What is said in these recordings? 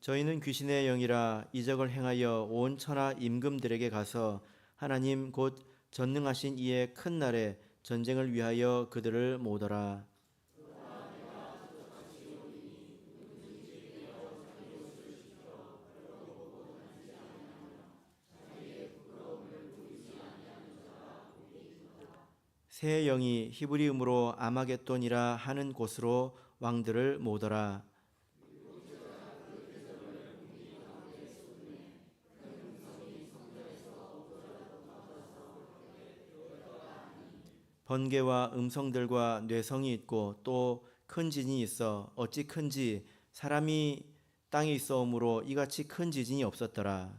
저희는 귀신의 영이라 이적을 행하여 온 천하 임금들에게 가서 하나님 곧 전능하신 이의 큰 날에 전쟁을 위하여 그들을 모으더라. 새 영이 히브리음으로 아마겟돈이라 하는 곳으로 왕들을 모으더라. 번개와 음성들과 뇌성이 있고 또 큰 지진이 있어 어찌 큰지 사람이 땅에 있어오므로 이같이 큰 지진이 없었더라.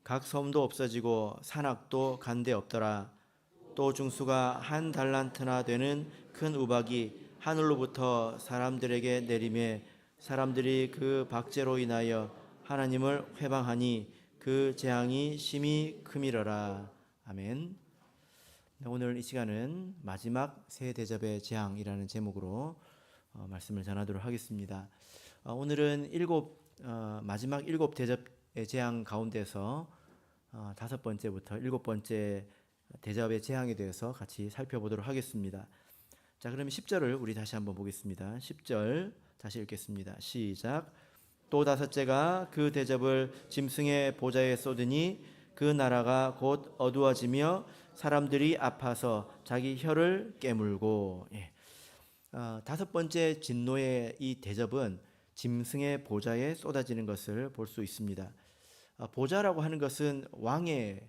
각 섬도 없어지고 산악도 간데 없더라. 또 중수가 한 달란트나 되는 큰 우박이 하늘로부터 사람들에게 내림에 사람들이 그 박제로 인하여 하나님을 회방하니 그 재앙이 심히 크미러라. 아멘. 오늘 이 시간은 마지막 새 대접의 재앙이라는 제목으로 말씀을 전하도록 하겠습니다. 오늘은 마지막 일곱 대접의 재앙 가운데서 다섯 번째부터 일곱 번째 대접의 재앙에 대해서 같이 살펴보도록 하겠습니다. 자, 그러면 10절을 우리 다시 한번 보겠습니다. 10절 다시 읽겠습니다. 시작. 또 다섯째가 그 대접을 짐승의 보좌에 쏟으니 그 나라가 곧 어두워지며 사람들이 아파서 자기 혀를 깨물고. 다섯 번째 진노의 이 대접은 짐승의 보좌에 쏟아지는 것을 볼 수 있습니다. 보좌라고 하는 것은 왕의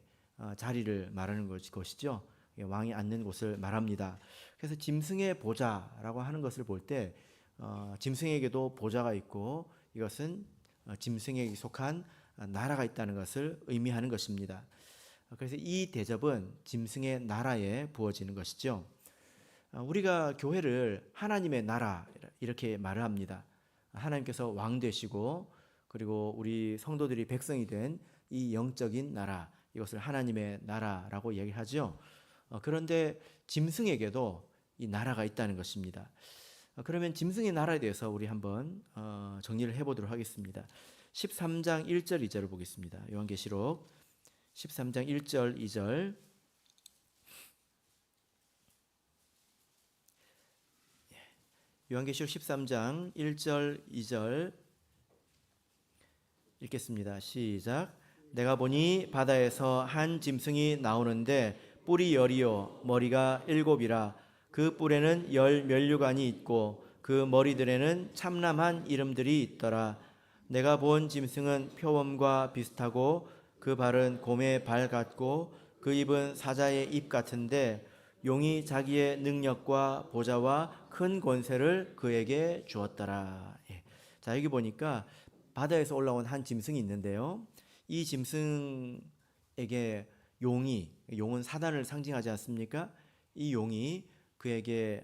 자리를 말하는 것이죠. 왕이 앉는 곳을 말합니다. 그래서 짐승의 보좌라고 하는 것을 볼 때 짐승에게도 보좌가 있고 이것은 짐승에게 속한 나라가 있다는 것을 의미하는 것입니다. 그래서 이 대접은 짐승의 나라에 부어지는 것이죠. 우리가 교회를 하나님의 나라 이렇게 말을 합니다. 하나님께서 왕 되시고 그리고 우리 성도들이 백성이 된 이 영적인 나라, 이것을 하나님의 나라라고 얘기하죠. 그런데 짐승에게도 이 나라가 있다는 것입니다. 그러면 짐승의 나라에 대해서 우리 한번 정리를 해보도록 하겠습니다. 13장 1절 2절을 보겠습니다. 요한계시록 13장 1절 2절. 요한계시록 13장 1절 2절 읽겠습니다. 시작. 내가 보니 바다에서 한 짐승이 나오는데 뿔이 열이요 머리가 일곱이라. 그 뿔에는 열 면류관이 있고 그 머리들에는 참남한 이름들이 있더라. 내가 본 짐승은 표범과 비슷하고 그 발은 곰의 발 같고 그 입은 사자의 입 같은데 용이 자기의 능력과 보좌와 큰 권세를 그에게 주었더라. 자, 여기 보니까 바다에서 올라온 한 짐승이 있는데요. 이 짐승에게 용은 사단을 상징하지 않습니까? 이 용이 그에게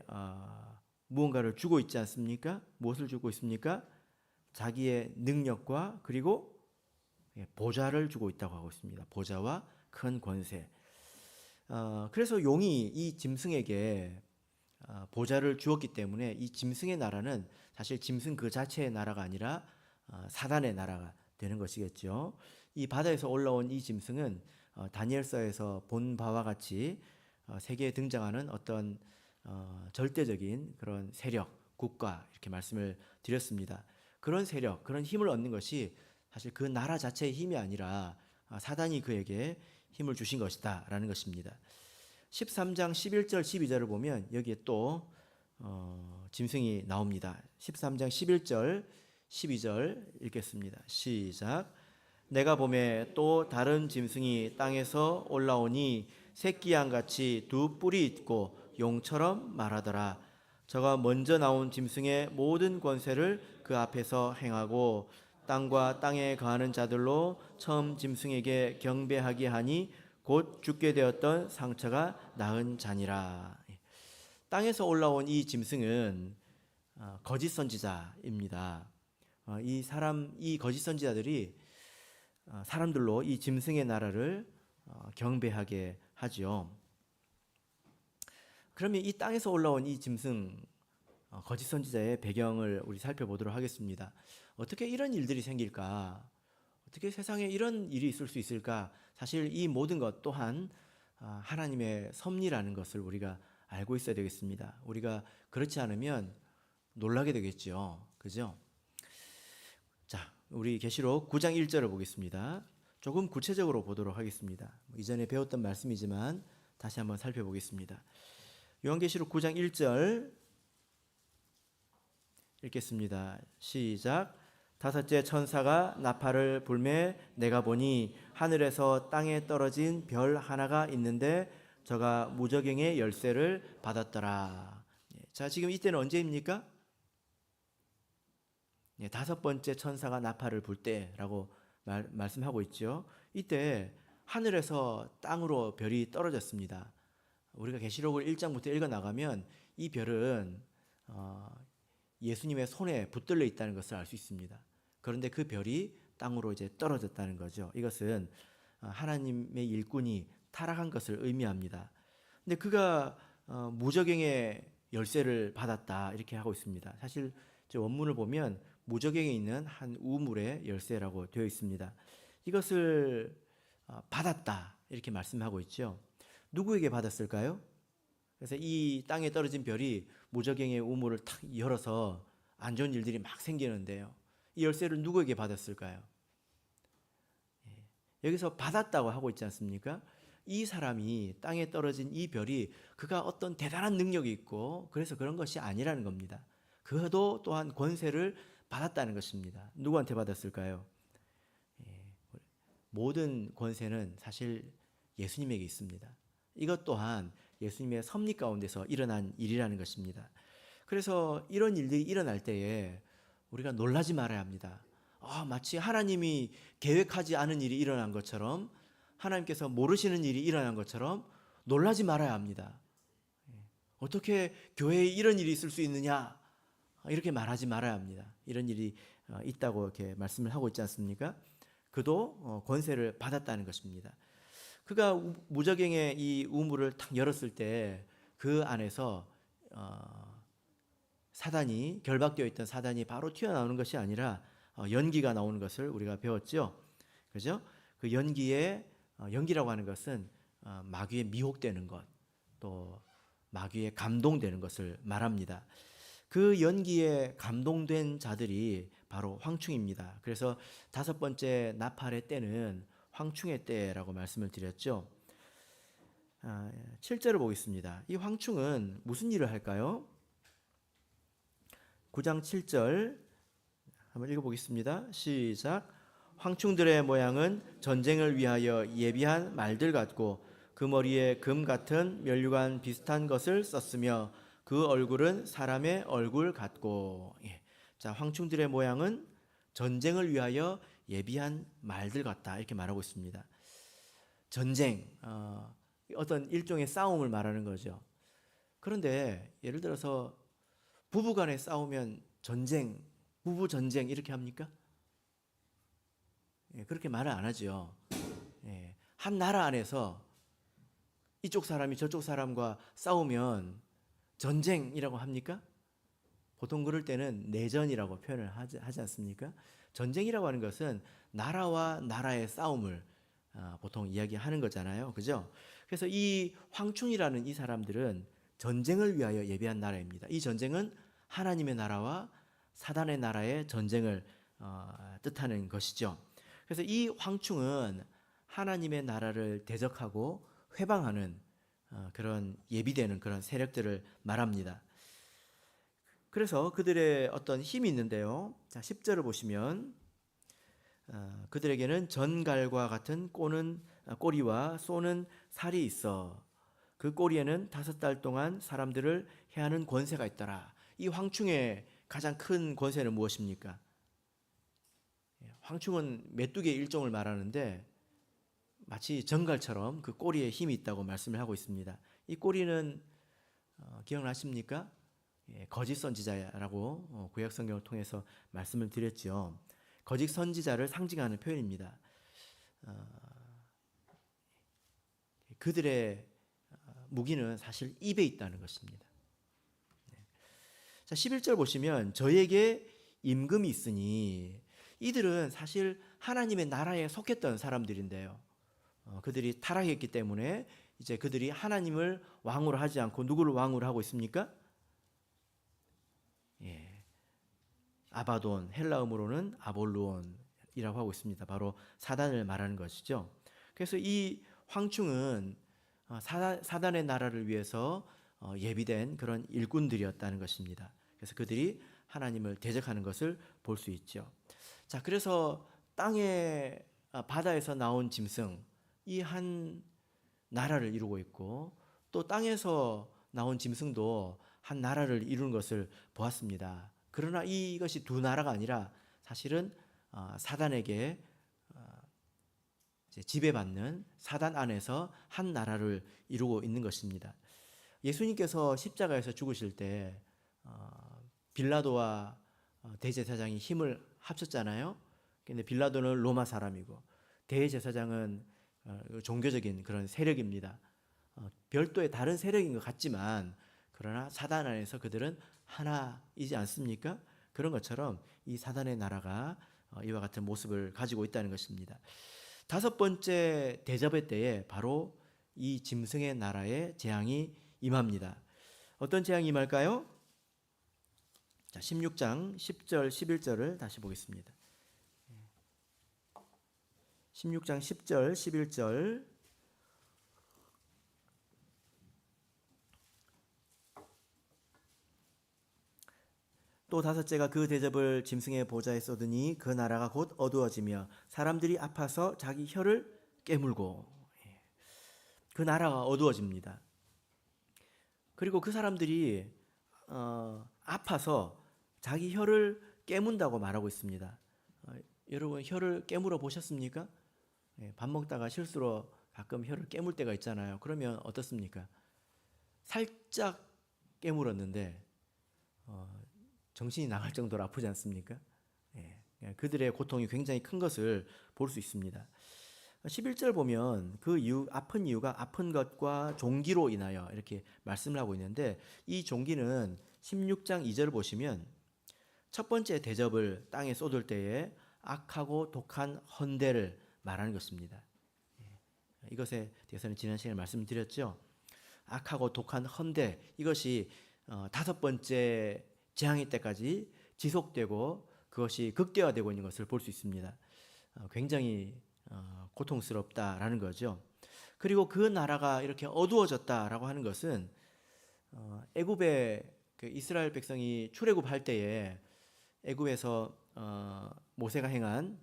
무언가를 주고 있지 않습니까? 무엇을 주고 있습니까? 자기의 능력과 그리고 보좌를 주고 있다고 하고 있습니다. 보좌와 큰 권세. 그래서 용이 이 짐승에게 보좌를 주었기 때문에 이 짐승의 나라는 사실 짐승 그 자체의 나라가 아니라 사단의 나라가 되는 것이겠죠. 이 바다에서 올라온 이 짐승은 다니엘서에서 본 바와 같이 세계에 등장하는 어떤 절대적인 그런 세력, 국가 이렇게 말씀을 드렸습니다. 그런 세력, 그런 힘을 얻는 것이 사실 그 나라 자체의 힘이 아니라 사단이 그에게 힘을 주신 것이다 라는 것입니다. 13장 11절 12절을 보면 여기에 또 짐승이 나옵니다. 13장 11절 12절 읽겠습니다. 시작. 내가 보매 또 다른 짐승이 땅에서 올라오니 새끼양같이 두 뿔이 있고 용처럼 말하더라. 저가 먼저 나온 짐승의 모든 권세를 그 앞에서 행하고 땅과 땅에 거하는 자들로 처음 짐승에게 경배하게 하니 곧 죽게 되었던 상처가 나은 자니라. 땅에서 올라온 이 짐승은 거짓 선지자입니다. 이 거짓 선지자들이 사람들로 이 짐승의 나라를 경배하게 하죠. 그러면 이 땅에서 올라온 이 짐승 거짓 선지자의 배경을 우리 살펴보도록 하겠습니다. 어떻게 이런 일들이 생길까? 어떻게 세상에 이런 일이 있을 수 있을까? 사실 이 모든 것 또한 하나님의 섭리라는 것을 우리가 알고 있어야 되겠습니다. 우리가 그렇지 않으면 놀라게 되겠죠. 그죠? 자, 우리 계시록 9장 1절을 보겠습니다. 조금 구체적으로 보도록 하겠습니다. 이전에 배웠던 말씀이지만 다시 한번 살펴보겠습니다. 요한계시록 9장 1절 읽겠습니다. 시작. 다섯째 천사가 나팔을 불매 내가 보니 하늘에서 땅에 떨어진 별 하나가 있는데 저가 무저갱의 열쇠를 받았더라. 자, 지금 이때는 언제입니까? 다섯 번째 천사가 나팔을 불 때라고 말씀하고 있죠. 이때 하늘에서 땅으로 별이 떨어졌습니다. 우리가 계시록을 1장부터 읽어 나가면 이 별은 예수님의 손에 붙들려 있다는 것을 알 수 있습니다. 그런데 그 별이 땅으로 이제 떨어졌다는 거죠. 이것은 하나님의 일꾼이 타락한 것을 의미합니다. 근데 그가 무저갱의 열쇠를 받았다 이렇게 하고 있습니다. 사실 원문을 보면 무저갱에 있는 한 우물의 열쇠라고 되어 있습니다. 이것을 받았다 이렇게 말씀하고 있죠. 누구에게 받았을까요? 그래서 이 땅에 떨어진 별이 무저갱의 우물을 탁 열어서 안 좋은 일들이 막 생기는데요. 이 열쇠를 누구에게 받았을까요? 여기서 받았다고 하고 있지 않습니까? 이 사람이 땅에 떨어진 이 별이 그가 어떤 대단한 능력이 있고 그래서 그런 것이 아니라는 겁니다. 그도 또한 권세를 받았다는 것입니다. 누구한테 받았을까요? 모든 권세는 사실 예수님에게 있습니다. 이것 또한 예수님의 섭리 가운데서 일어난 일이라는 것입니다. 그래서 이런 일들이 일어날 때에 우리가 놀라지 말아야 합니다. 마치 하나님이 계획하지 않은 일이 일어난 것처럼 하나님께서 모르시는 일이 일어난 것처럼 놀라지 말아야 합니다. 어떻게 교회에 이런 일이 있을 수 있느냐 이렇게 말하지 말아야 합니다. 이런 일이 있다고 이렇게 말씀을 하고 있지 않습니까? 그도 권세를 받았다는 것입니다. 그가 무저갱의 이 우물을 탁 열었을 때 그 안에서 사단이 결박되어 있던 사단이 바로 튀어나오는 것이 아니라 연기가 나오는 것을 우리가 배웠죠. 그죠? 그 연기라고 하는 것은 마귀에 미혹되는 것, 또 마귀에 감동되는 것을 말합니다. 그 연기에 감동된 자들이 바로 황충입니다. 그래서 다섯 번째 나팔의 때는 황충의 때라고 말씀을 드렸죠. 7절을 보겠습니다. 이 황충은 무슨 일을 할까요? 9장 7절 한번 읽어보겠습니다. 시작. 황충들의 모양은 전쟁을 위하여 예비한 말들 같고 그 머리에 금 같은 면류관 비슷한 것을 썼으며 그 얼굴은 사람의 얼굴 같고. 자, 황충들의 모양은 전쟁을 위하여 예비한 말들 같다 이렇게 말하고 있습니다. 전쟁, 어떤 일종의 싸움을 말하는 거죠. 그런데 예를 들어서 부부간에 싸우면 전쟁, 부부 전쟁 이렇게 합니까? 그렇게 말을 안 하죠. 한 나라 안에서 이쪽 사람이 저쪽 사람과 싸우면 전쟁이라고 합니까? 보통 그럴 때는 내전이라고 표현을 하지 않습니까? 전쟁이라고 하는 것은 나라와 나라의 싸움을 보통 이야기하는 거잖아요. 그죠? 그래서 이 황충이라는 이 사람들은 전쟁을 위하여 예비한 나라입니다. 이 전쟁은 하나님의 나라와 사단의 나라의 전쟁을 뜻하는 것이죠. 그래서 이 황충은 하나님의 나라를 대적하고 회방하는 그런 예비되는 그런 세력들을 말합니다. 그래서 그들의 어떤 힘이 있는데요. 자, 10절을 보시면 그들에게는 전갈과 같은 꼬리와 쏘는 살이 있어 그 꼬리에는 5달 동안 사람들을 해하는 권세가 있더라. 이 황충의 가장 큰 권세는 무엇입니까? 황충은 메뚜기의 일종을 말하는데 마치 전갈처럼 그 꼬리에 힘이 있다고 말씀을 하고 있습니다. 이 꼬리는 기억나십니까? 거짓 선지자라고 구약 성경을 통해서 말씀을 드렸죠. 거짓 선지자를 상징하는 표현입니다. 그들의 무기는 사실 입에 있다는 것입니다. 자, 11절 보시면 저에게 임금이 있으니, 이들은 사실 하나님의 나라에 속했던 사람들인데요. 그들이 타락했기 때문에 이제 그들이 하나님을 왕으로 하지 않고 누구를 왕으로 하고 있습니까? 예, 아바돈, 헬라음으로는 아볼루온이라고 하고 있습니다. 바로 사단을 말하는 것이죠. 그래서 이 황충은 사단의 나라를 위해서 예비된 그런 일꾼들이었다는 것입니다. 그래서 그들이 하나님을 대적하는 것을 볼 수 있죠. 자, 그래서 땅에 바다에서 나온 짐승, 이 한 나라를 이루고 있고, 또 땅에서 나온 짐승도 한 나라를 이루는 것을 보았습니다. 그러나 이것이 두 나라가 아니라 사실은 사단에게 지배받는 사단 안에서 한 나라를 이루고 있는 것입니다. 예수님께서 십자가에서 죽으실 때 빌라도와 대제사장이 힘을 합쳤잖아요. 근데 빌라도는 로마 사람이고 대제사장은 종교적인 그런 세력입니다. 별도의 다른 세력인 것 같지만 그러나 사단 안에서 그들은 하나이지 않습니까? 그런 것처럼 이 사단의 나라가 이와 같은 모습을 가지고 있다는 것입니다. 다섯 번째 대접의 때에 바로 이 짐승의 나라의 재앙이 임합니다. 어떤 재앙이 임할까요? 자, 16장 10절 11절을 다시 보겠습니다. 16장 10절 11절 또 다섯째가 그 대접을 짐승의 보좌에 쏟으니 그 나라가 곧 어두워지며 사람들이 아파서 자기 혀를 깨물고, 그 나라가 어두워집니다. 그리고 그 사람들이 아파서 자기 혀를 깨문다고 말하고 있습니다. 여러분 혀를 깨물어 보셨습니까? 밥 먹다가 실수로 가끔 혀를 깨물 때가 있잖아요. 그러면 어떻습니까? 살짝 깨물었는데 정신이 나갈 정도로 아프지 않습니까? 그들의 고통이 굉장히 큰 것을 볼 수 있습니다. 11절 보면 그 이유, 아픈 이유가 아픈 것과 종기로 인하여 이렇게 말씀을 하고 있는데, 이 종기는 16장 2절을 보시면 첫 번째 대접을 땅에 쏟을 때에 악하고 독한 헌대를 말하는 것입니다. 이것에 대해서는 지난 시간에 말씀드렸죠. 악하고 독한 헌대, 이것이 다섯 번째 재앙의 때까지 지속되고 그것이 극대화되고 있는 것을 볼 수 있습니다. 굉장히 고통스럽다라는 거죠. 그리고 그 나라가 이렇게 어두워졌다라고 하는 것은 애굽의 그 이스라엘 백성이 출애굽할 때에 애굽에서 모세가 행한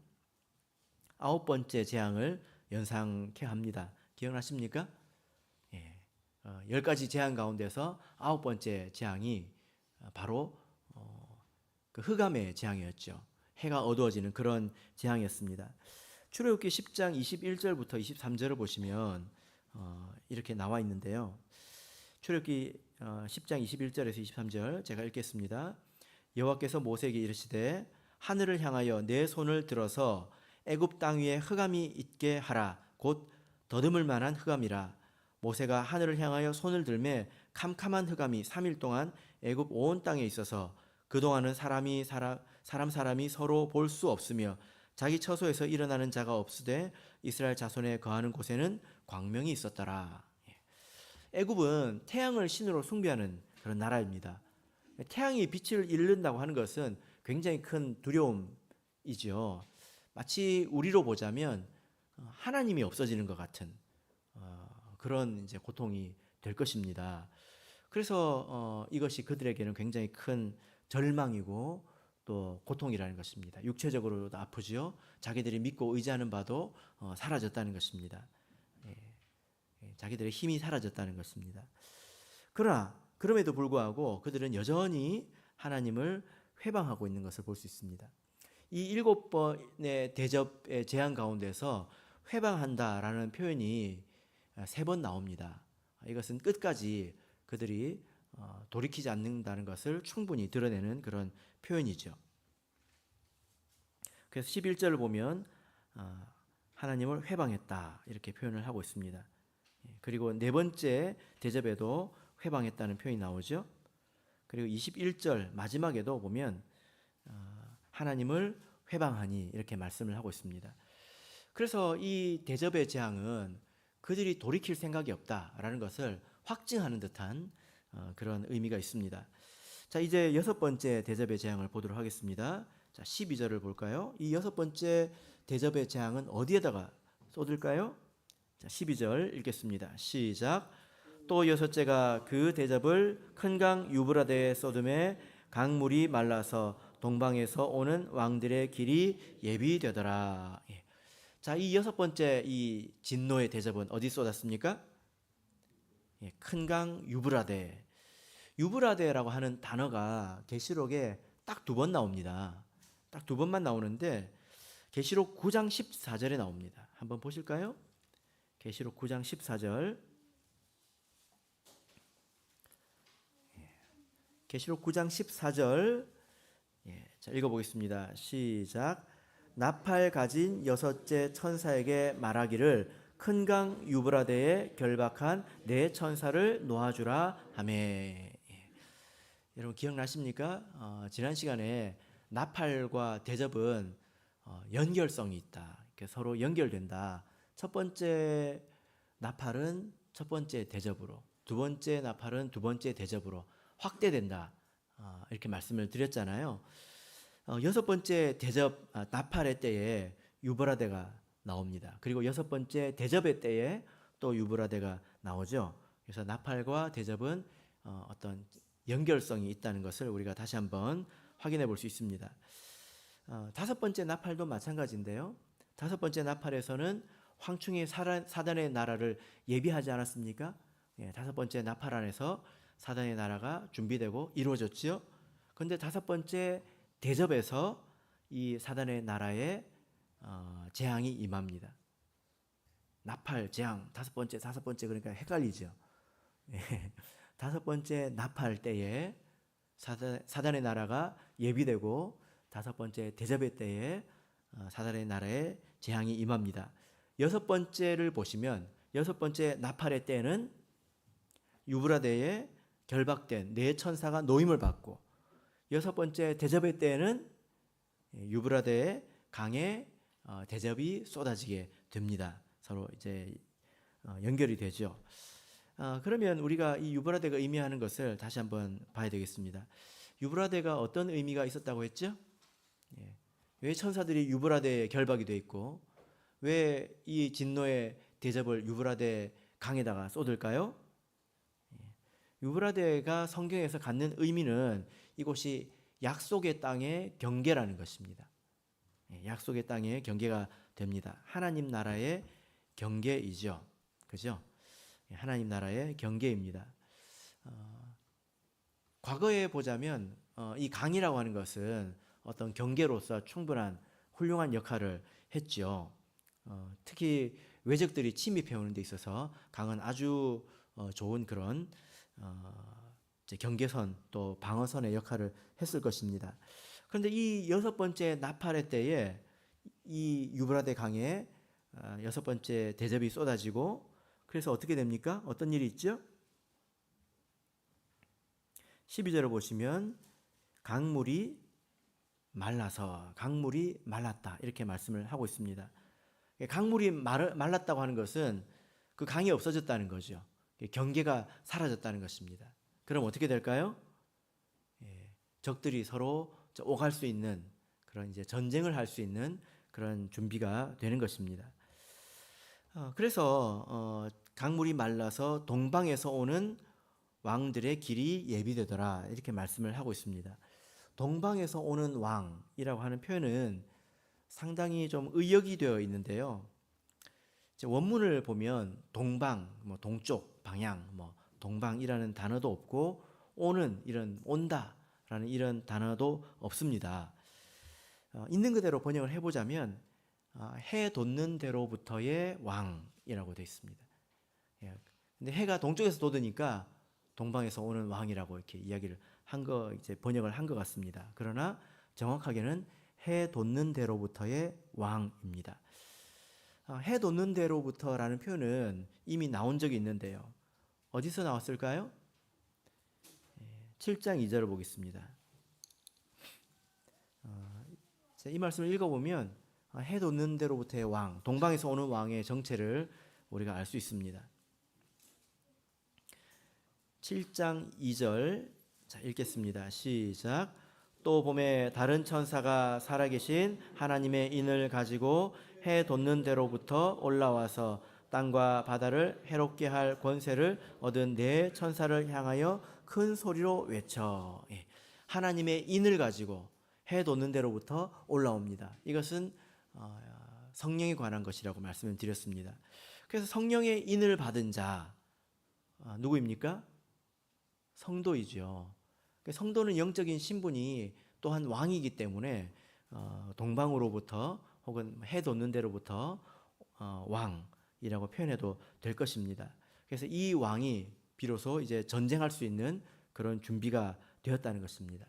아홉 번째 재앙을 연상케 합니다. 기억나십니까? 열 가지 재앙 가운데서 아홉 번째 재앙이 바로 그 흑암의 재앙이었죠. 해가 어두워지는 그런 재앙이었습니다. 출애굽기 10장 21절부터 23절을 보시면 이렇게 나와 있는데요. 출애굽기 10장 21절에서 23절 제가 읽겠습니다. 여호와께서 모세에게 이르시되 하늘을 향하여 내 손을 들어서 애굽 땅 위에 흑암이 있게 하라. 곧 더듬을 만한 흑암이라. 모세가 하늘을 향하여 손을 들매 캄캄한 흑암이 3일 동안 애굽 온 땅에 있어서 그동안은 사람이 서로 볼 수 없으며 자기 처소에서 일어나는 자가 없으되 이스라엘 자손에 거하는 곳에는 광명이 있었더라. 애굽은 태양을 신으로 숭배하는 그런 나라입니다. 태양이 빛을 잃는다고 하는 것은 굉장히 큰 두려움이죠. 마치 우리로 보자면 하나님이 없어지는 것 같은 그런 이제 고통이 될 것입니다. 그래서 이것이 그들에게는 굉장히 큰 절망이고 또 고통이라는 것입니다. 육체적으로도 아프죠. 자기들이 믿고 의지하는 바도 사라졌다는 것입니다. 자기들의 힘이 사라졌다는 것입니다. 그러나 그럼에도 불구하고 그들은 여전히 하나님을 회방하고 있는 것을 볼 수 있습니다. 이 일곱 번의 대접의 재앙 가운데서 회방한다라는 표현이 세 번 나옵니다. 이것은 끝까지 그들이 돌이키지 않는다는 것을 충분히 드러내는 그런 표현이죠. 그래서 11절을 보면 하나님을 회방했다 이렇게 표현을 하고 있습니다. 그리고 네 번째 대접에도 회방했다는 표현이 나오죠. 그리고 21절 마지막에도 보면 하나님을 회방하니 이렇게 말씀을 하고 있습니다. 그래서 이 대접의 재앙은 그들이 돌이킬 생각이 없다라는 것을 확증하는 듯한 그런 의미가 있습니다. 자, 이제 여섯 번째 대접의 재앙을 보도록 하겠습니다. 자, 12절을 볼까요? 이 여섯 번째 대접의 재앙은 어디에다가 쏟을까요? 자, 12절 읽겠습니다. 시작. 또 여섯째가 그 대접을 큰 강 유브라데에 쏟음에 강물이 말라서 동방에서 오는 왕들의 길이 예비되더라. 예. 자, 이 여섯 번째 이 진노의 대접은 어디 쏟았습니까? 예, 큰 강 유브라데. 유브라데라고 하는 단어가 계시록에 딱 두 번 나옵니다. 딱 두 번만 나오는데 계시록 9장 14절에 나옵니다. 한번 보실까요? 계시록 9장 14절. 계시록 9장 14절. 자, 읽어보겠습니다. 시작. 나팔 가진 여섯째 천사에게 말하기를 큰 강 유브라데에 결박한 네 천사를 놓아주라 하매. 여러분 기억나십니까? 지난 시간에 나팔과 대접은 연결성이 있다. 서로 연결된다. 첫 번째 나팔은 첫 번째 대접으로, 두 번째 나팔은 두 번째 대접으로 확대된다. 이렇게 말씀을 드렸잖아요. 여섯 번째 대접 나팔의 때에 유브라데가 나옵니다. 그리고 여섯 번째 대접의 때에 또 유브라데가 나오죠. 그래서 나팔과 대접은 어떤 연결성이 있다는 것을 우리가 다시 한번 확인해 볼 수 있습니다. 다섯 번째 나팔도 마찬가지인데요. 다섯 번째 나팔에서는 황충의 사단의 나라를 예비하지 않았습니까? 다섯 번째 나팔 안에서 사단의 나라가 준비되고 이루어졌지요. 그런데 다섯 번째 대접에서 이 사단의 나라에 재앙이 임합니다. 나팔, 재앙, 다섯 번째 그러니까 헷갈리죠. 다섯 번째 나팔 때에 사단의 나라가 예비되고 다섯 번째 대접의 때에 사단의 나라에 재앙이 임합니다. 여섯 번째를 보시면 여섯 번째 나팔의 때는 유브라데에 결박된 네 천사가 노임을 받고 여섯 번째 대접의 때에는 유브라데의 강에 대접이 쏟아지게 됩니다. 서로 이제 연결이 되죠. 그러면 우리가 이 유브라데가 의미하는 것을 다시 한번 봐야 되겠습니다. 유브라데가 어떤 의미가 있었다고 했죠? 왜 천사들이 유브라데에 결박이 돼 있고 왜 이 진노의 대접을 유브라데 강에다가 쏟을까요? 유브라데가 성경에서 갖는 의미는 이곳이 약속의 땅의 경계라는 것입니다. 약속의 땅의 경계가 됩니다. 하나님 나라의 경계이죠. 그죠? 하나님 나라의 경계입니다. 과거에 보자면 이 강이라고 하는 것은 어떤 경계로서 충분한 훌륭한 역할을 했죠. 특히 외적들이 침입해 오는 데 있어서 강은 아주 좋은 그런 경계선 또 방어선의 역할을 했을 것입니다. 그런데 이 여섯 번째 나팔의 때에 이 유브라데 강에 여섯 번째 대접이 쏟아지고 그래서 어떻게 됩니까? 어떤 일이 있죠? 12절을 보시면 강물이 말랐다 이렇게 말씀을 하고 있습니다. 강물이 말랐다고 하는 것은 그 강이 없어졌다는 거죠. 경계가 사라졌다는 것입니다. 그럼 어떻게 될까요? 적들이 서로 오갈 수 있는 그런 이제 전쟁을 할 수 있는 그런 준비가 되는 것입니다. 그래서 강물이 말라서 동방에서 오는 왕들의 길이 예비되더라 이렇게 말씀을 하고 있습니다. 동방에서 오는 왕이라고 하는 표현은 상당히 좀 의역이 되어 있는데요. 원문을 보면 동방, 동쪽, 방향, 동방이라는 단어도 없고 오는 이런 온다라는 이런 단어도 없습니다. 있는 그대로 번역을 해보자면 해 돋는 대로부터의 왕이라고 되어 있습니다. 근데 해가 동쪽에서 돋으니까 동방에서 오는 왕이라고 이렇게 이야기를 이제 번역을 한 것 같습니다. 그러나 정확하게는 해 돋는 대로부터의 왕입니다. 해돋는 대로부터라는 표현은 이미 나온 적이 있는데요. 어디서 나왔을까요? 7장 2절을 보겠습니다. 이 말씀을 읽어보면 해돋는 대로부터의 왕, 동방에서 오는 왕의 정체를 우리가 알 수 있습니다. 7장 2절 자, 읽겠습니다. 시작. 또 봄에 다른 천사가 살아계신 하나님의 인을 가지고 해 돋는 대로부터 올라와서 땅과 바다를 해롭게 할 권세를 얻은 네 천사를 향하여 큰 소리로 외쳐. 하나님의 인을 가지고 해 돋는 대로부터 올라옵니다. 이것은 성령에 관한 것이라고 말씀을 드렸습니다. 그래서 성령의 인을 받은 자 누구입니까? 성도이죠. 성도는 영적인 신분이 또한 왕이기 때문에 동방으로부터 혹은 해 돋는 데로부터 왕이라고 표현해도 될 것입니다. 그래서 이 왕이 비로소 이제 전쟁할 수 있는 그런 준비가 되었다는 것입니다.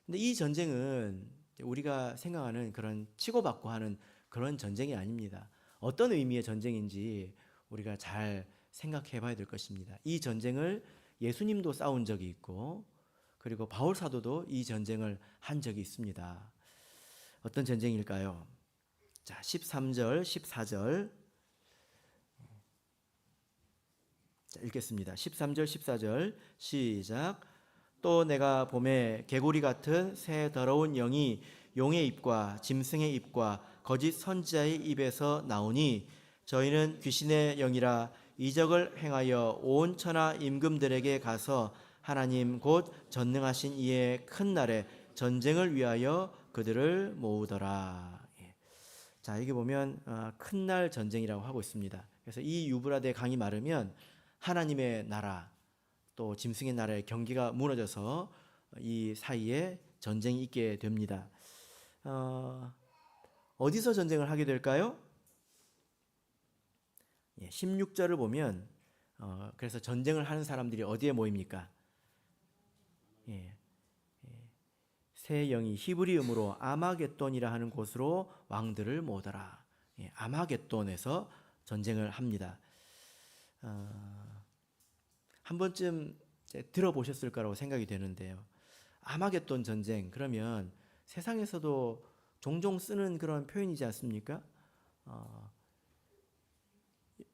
근데 이 전쟁은 우리가 생각하는 그런 치고받고 하는 그런 전쟁이 아닙니다. 어떤 의미의 전쟁인지 우리가 잘 생각해 봐야 될 것입니다. 이 전쟁을 예수님도 싸운 적이 있고 그리고 바울 사도도 이 전쟁을 한 적이 있습니다. 어떤 전쟁일까요? 자, 13절, 14절 자, 읽겠습니다. 13절, 14절 시작. 또 내가 봄에 개구리 같은 새 더러운 영이 용의 입과 짐승의 입과 거짓 선지자의 입에서 나오니 저희는 귀신의 영이라 이적을 행하여 온 천하 임금들에게 가서 하나님 곧 전능하신 이의 큰 날에 전쟁을 위하여 그들을 모으더라. 자, 여기 보면 큰 날 전쟁이라고 하고 있습니다. 그래서 이 유브라데 강이 마르면 하나님의 나라 또 짐승의 나라의 경계가 무너져서 이 사이에 전쟁이 있게 됩니다. 어디서 전쟁을 하게 될까요? 16절을 보면 그래서 전쟁을 하는 사람들이 어디에 모입니까? 새 영이 히브리음으로 아마겟돈이라 하는 곳으로 왕들을 모으더라. 아마겟돈에서 전쟁을 합니다. 한 번쯤 들어보셨을 거라고 생각이 되는데요. 아마겟돈 전쟁 그러면 세상에서도 종종 쓰는 그런 표현이지 않습니까?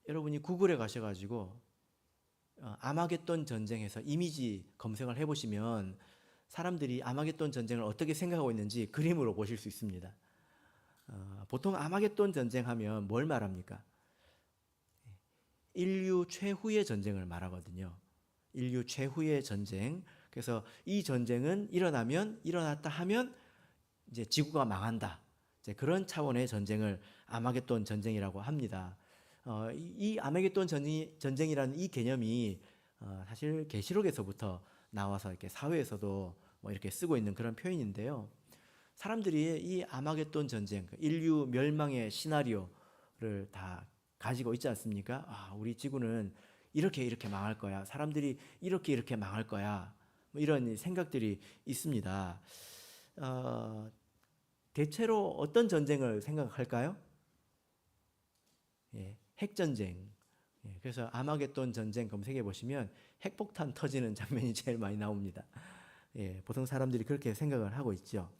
여러분이 구글에 가셔가지고 아마겟돈 전쟁에서 이미지 검색을 해보시면 사람들이 아마겟돈 전쟁을 어떻게 생각하고 있는지 그림으로 보실 수 있습니다. 보통 아마겟돈 전쟁하면 뭘 말합니까? 인류 최후의 전쟁을 말하거든요. 인류 최후의 전쟁. 그래서 이 전쟁은 일어났다 하면 이제 지구가 망한다. 이제 그런 차원의 전쟁을 아마겟돈 전쟁이라고 합니다. 이 아마겟돈 전쟁이라는 이 개념이 사실 계시록에서부터 나와서 이렇게 사회에서도 뭐 이렇게 쓰고 있는 그런 표현인데요. 사람들이 이 아마겟돈 전쟁, 인류 멸망의 시나리오를 다 가지고 있지 않습니까? 우리 지구는 이렇게 망할 거야. 사람들이 이렇게 망할 거야. 뭐 이런 생각들이 있습니다. 대체로 어떤 전쟁을 생각할까요? 핵전쟁. 그래서 아마겟돈 전쟁 검색해 보시면 핵폭탄 터지는 장면이 제일 많이 나옵니다. 보통 사람들이 그렇게 생각을 하고 있죠.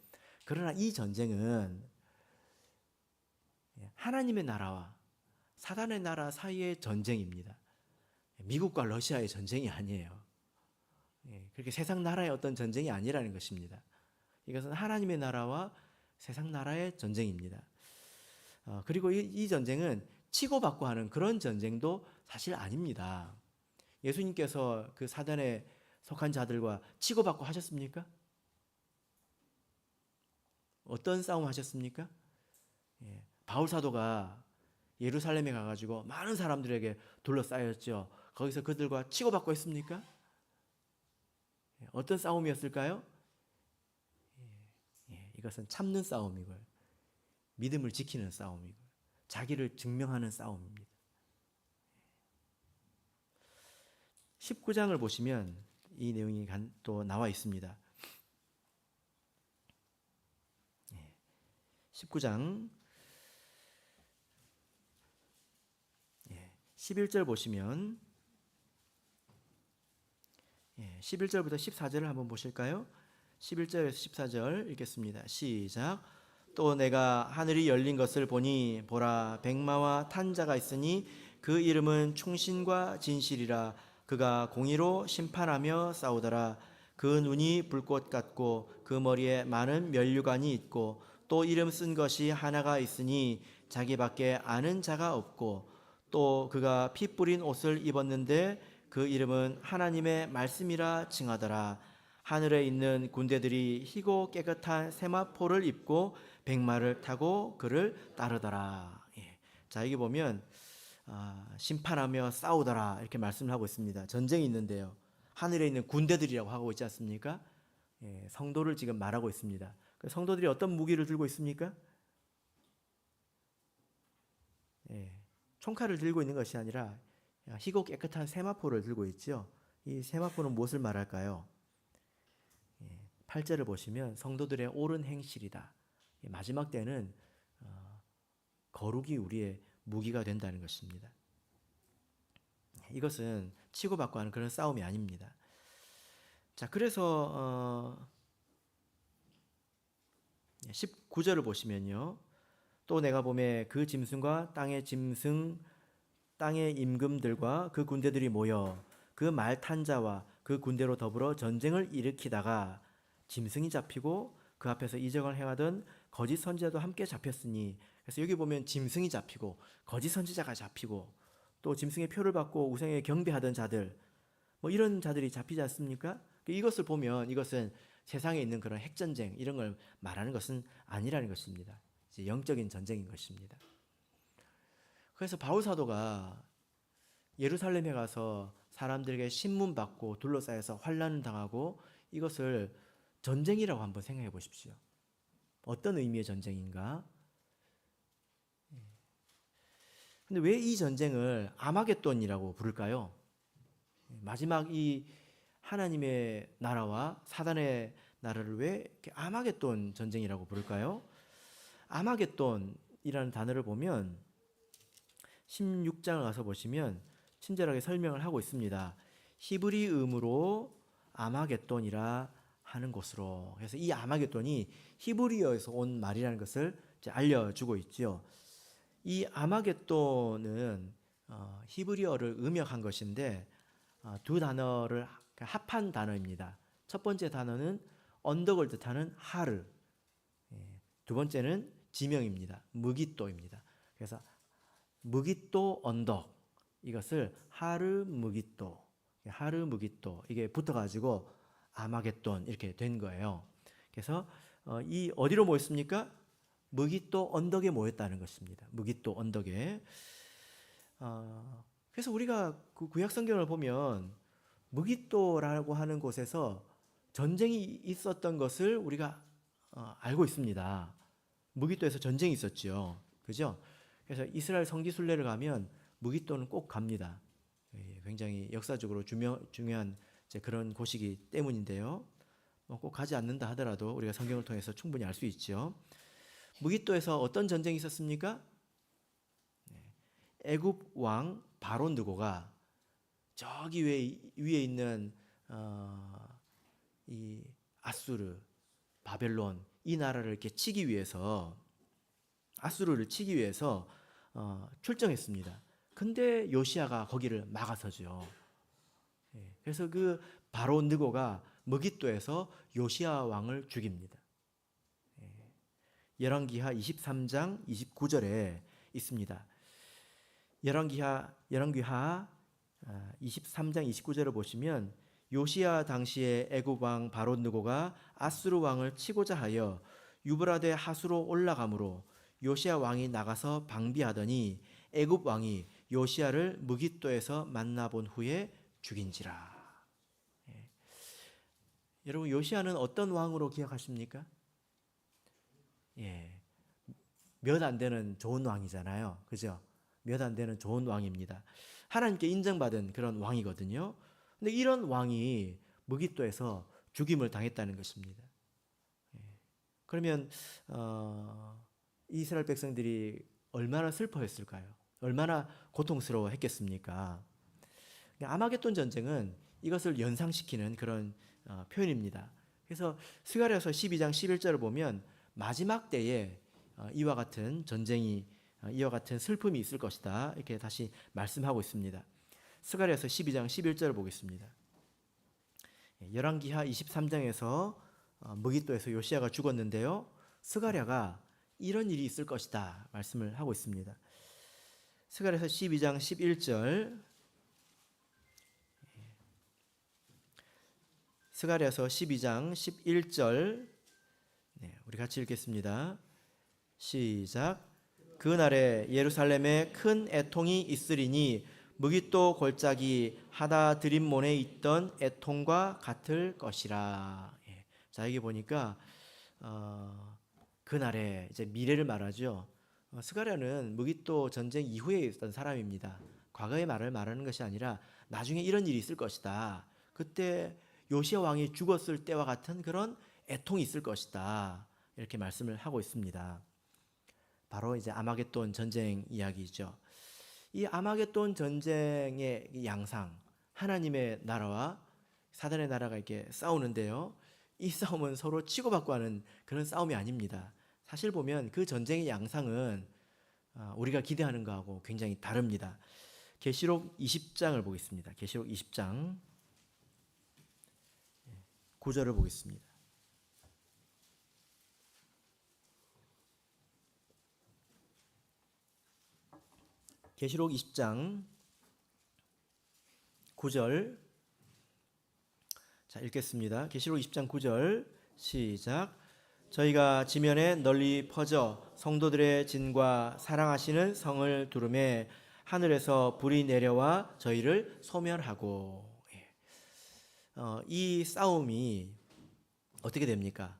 그러나 이 전쟁은 하나님의 나라와 사단의 나라 사이의 전쟁입니다. 미국과 러시아의 전쟁이 아니에요. 그렇게 세상 나라의 어떤 전쟁이 아니라는 것입니다. 이것은 하나님의 나라와 세상 나라의 전쟁입니다. 그리고 이 전쟁은 치고받고 하는 그런 전쟁도 사실 아닙니다. 예수님께서 그 사단에 속한 자들과 치고받고 하셨습니까? 어떤 싸움 하셨습니까? 바울 사도가 예루살렘에 가가지고 많은 사람들에게 둘러싸였죠. 거기서 그들과 치고받고 했습니까? 어떤 싸움이었을까요? 이것은 참는 싸움이고요. 믿음을 지키는 싸움이고 자기를 증명하는 싸움입니다. 19장을 보시면 이 내용이 또 나와 있습니다. 19장 11절 보시면 11절부터 14절을 한번 보실까요? 11절에서 14절 읽겠습니다. 시작. 또 내가 하늘이 열린 것을 보니 보라 백마와 탄 자가 있으니 그 이름은 충신과 진실이라. 그가 공의로 심판하며 싸우더라. 그 눈이 불꽃 같고 그 머리에 많은 면류관이 있고 또 이름 쓴 것이 하나가 있으니 자기밖에 아는 자가 없고 또 그가 피 뿌린 옷을 입었는데 그 이름은 하나님의 말씀이라 칭하더라. 하늘에 있는 군대들이 희고 깨끗한 세마포를 입고 백마를 타고 그를 따르더라. 자, 여기 보면 심판하며 싸우더라 이렇게 말씀을 하고 있습니다. 전쟁이 있는데요. 하늘에 있는 군대들이라고 하고 있지 않습니까? 성도를 지금 말하고 있습니다. 성도들이 어떤 무기를 들고 있습니까? 총칼을 들고 있는 것이 아니라 희고 깨끗한 세마포를 들고 있죠. 이 세마포는 무엇을 말할까요? 8절을 보시면 성도들의 옳은 행실이다. 마지막 때는 거룩이 우리의 무기가 된다는 것입니다. 이것은 치고받고 하는 그런 싸움이 아닙니다. 자, 그래서 19절을 보시면요. 또 내가 보매 그 짐승과 땅의 짐승 땅의 임금들과 그 군대들이 모여 그 말 탄 자와 그 군대로 더불어 전쟁을 일으키다가 짐승이 잡히고 그 앞에서 이적을 행하던 거짓 선지자도 함께 잡혔으니, 그래서 여기 보면 짐승이 잡히고 거짓 선지자가 잡히고 또 짐승의 표를 받고 우상에 경배하던 자들, 뭐 이런 자들이 잡히지 않습니까? 이것을 보면 이것은 세상에 있는 그런 핵전쟁 이런 걸 말하는 것은 아니라는 것입니다. 이제 영적인 전쟁인 것입니다. 그래서 바울 사도가 예루살렘에 가서 사람들에게 신문 받고 둘러싸여서 환난을 당하고 이것을 전쟁이라고 한번 생각해 보십시오. 어떤 의미의 전쟁인가? 근데 왜 이 전쟁을 아마겟돈이라고 부를까요? 마지막 이 하나님의 나라와 사단의 나라를 왜 이렇게 아마겟돈 전쟁이라고 부를까요? 아마겟돈이라는 단어를 보면 16장을 가서 보시면 친절하게 설명을 하고 있습니다. 히브리음으로 아마겟돈이라 하는 곳으로. 그래서 이 아마겟돈이 히브리어에서 온 말이라는 것을 이제 알려주고 있죠. 이 아마겟돈은 히브리어를 음역한 것인데 두 단어를 합한 단어입니다. 첫 번째 단어는 언덕을 뜻하는 하르, 두 번째는 지명입니다. 무깃도입니다. 그래서 무깃도 언덕, 이것을 하르 무깃도 이게 붙어가지고 아마겟돈 이렇게 된 거예요. 그래서 이 어디로 모였습니까? 무깃도 언덕에 모였다는 것입니다. 무깃도 언덕에. 그래서 우리가 그 구약 성경을 보면 무깃도라고 하는 곳에서 전쟁이 있었던 것을 우리가 알고 있습니다. 무깃도에서 전쟁이 있었죠. 그죠? 그래서 이스라엘 성지 순례를 가면 무깃도는 꼭 갑니다. 굉장히 역사적으로 중요한 그런 곳이기 때문인데요. 꼭 가지 않는다 하더라도 우리가 성경을 통해서 충분히 알 수 있죠. 무깃도에서 어떤 전쟁이 있었습니까? 애굽 왕 바론 느고가 저기 위에 있는 이 아수르, 바벨론 이 나라를 이렇게 치기 위해서, 아수르를 치기 위해서 출정했습니다. 근데 요시야가 거기를 막아서죠. 그래서 그 바론 느고가 무깃도에서 요시야 왕을 죽입니다. 열왕기하 23장 29절에 있습니다. 열왕기하 23장 29절을 보시면 요시야 당시에 애굽 왕 바론 느고가 아수르 왕을 치고자 하여 유브라데 하수로 올라가므로 요시야 왕이 나가서 방비하더니 애굽 왕이 요시야를 무깃도에서 만나본 후에 죽인지라. 여러분, 요시야는 어떤 왕으로 기억하십니까? 몇 안 되는 좋은 왕이잖아요. 그죠? 몇 안 되는 좋은 왕입니다. 하나님께 인정받은 그런 왕이거든요. 근데 이런 왕이 무깃도에서 죽임을 당했다는 것입니다. 그러면 이스라엘 백성들이 얼마나 슬퍼했을까요? 얼마나 고통스러워했겠습니까? 아마겟돈 전쟁은 이것을 연상시키는 그런 표현입니다. 그래서 스가랴서 12장 11절을 보면 마지막 때에 이와 같은 전쟁이 이와 같은 슬픔이 있을 것이다 이렇게 다시 말씀하고 있습니다. 스가랴서 12장 11절을 보겠습니다. 열왕기하 23장에서 무깃도에서 요시야가 죽었는데요. 스가랴가 이런 일이 있을 것이다 말씀을 하고 있습니다. 스가랴서 12장 11절 스가랴서 12장 11절 우리 같이 읽겠습니다. 시작. 그날에 예루살렘에 큰 애통이 있으리니 무깃도 골짜기 하다 드림몬에 있던 애통과 같을 것이라. 자, 여기 보니까 그날에 이제 미래를 말하죠. 스가랴는 무깃도 전쟁 이후에 있었던 사람입니다. 과거의 말을 말하는 것이 아니라 나중에 이런 일이 있을 것이다. 그때 요시야 왕이 죽었을 때와 같은 그런 애통이 있을 것이다. 이렇게 말씀을 하고 있습니다. 바로 이제 아마겟돈 전쟁 이야기죠. 이 아마겟돈 전쟁의 양상, 하나님의 나라와 사단의 나라가 이렇게 싸우는데요. 이 싸움은 서로 치고받고 하는 그런 싸움이 아닙니다. 사실 보면 그 전쟁의 양상은 우리가 기대하는 거하고 굉장히 다릅니다. 계시록 20장을 보겠습니다. 계시록 20장 9절을 보겠습니다. 계시록 20장 9절 자 읽겠습니다. 계시록 20장 9절 시작. 저희가 지면에 널리 퍼져 성도들의 진과 사랑하시는 성을 두르매 하늘에서 불이 내려와 저희를 소멸하고. 이 싸움이 어떻게 됩니까?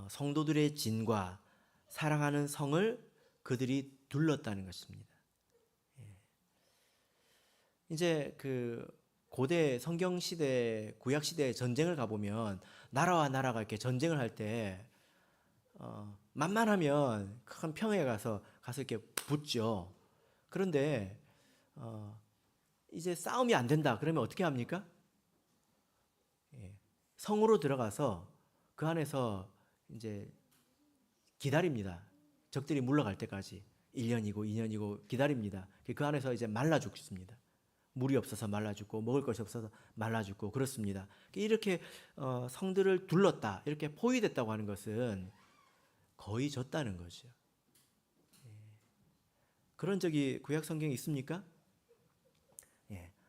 성도들의 진과 사랑하는 성을 그들이 둘렀다는 것입니다. 이제 그 고대 성경 시대, 구약 시대의 전쟁을 가보면 나라와 나라가 이렇게 전쟁을 할 때 만만하면 큰 평야에 가서 이렇게 붙죠. 그런데 이제 싸움이 안 된다. 그러면 어떻게 합니까? 성으로 들어가서 그 안에서 이제 기다립니다. 적들이 물러갈 때까지 1년이고 2년이고 기다립니다. 그 안에서 이제 말라 죽습니다. 물이 없어서 말라 죽고 먹을 것이 없어서 말라 죽고 그렇습니다. 이렇게 성들을 둘렀다, 이렇게 포위됐다고 하는 것은 거의 졌다는 거죠. 그런 적이 구약 성경에 있습니까?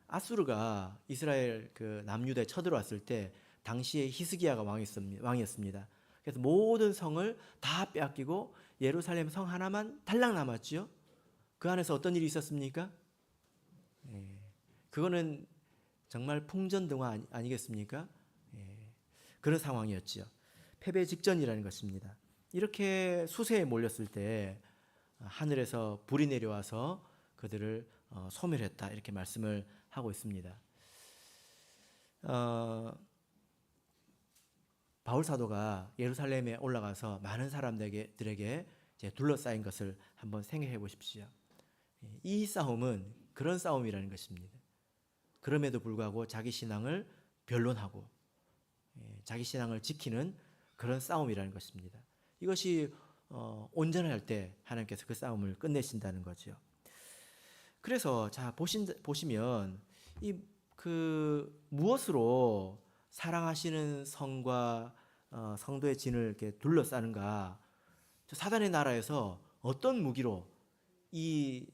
아수르가 이스라엘 그 남유다에 쳐들어왔을 때 당시에 히스기야가 왕이었습니다. 그래서 모든 성을 다 빼앗기고 예루살렘 성 하나만 달랑 남았죠. 그 안에서 어떤 일이 있었습니까? 그거는 정말 풍전등화 아니겠습니까? 그런 상황이었죠. 패배 직전이라는 것입니다. 이렇게 수세에 몰렸을 때 하늘에서 불이 내려와서 그들을 소멸했다 이렇게 말씀을 하고 있습니다. 바울 사도가 예루살렘에 올라가서 많은 사람들에게 이제 둘러싸인 것을 한번 생각해 보십시오. 이 싸움은 그런 싸움이라는 것입니다. 그럼에도 불구하고 자기 신앙을 변론하고 자기 신앙을 지키는 그런 싸움이라는 것입니다. 이것이 온전할 때 하나님께서 그 싸움을 끝내신다는 거죠. 그래서 자 보시면 이 그 무엇으로 사랑하시는 성과 성도의 진을 이렇게 둘러싸는가? 사단의 나라에서 어떤 무기로 이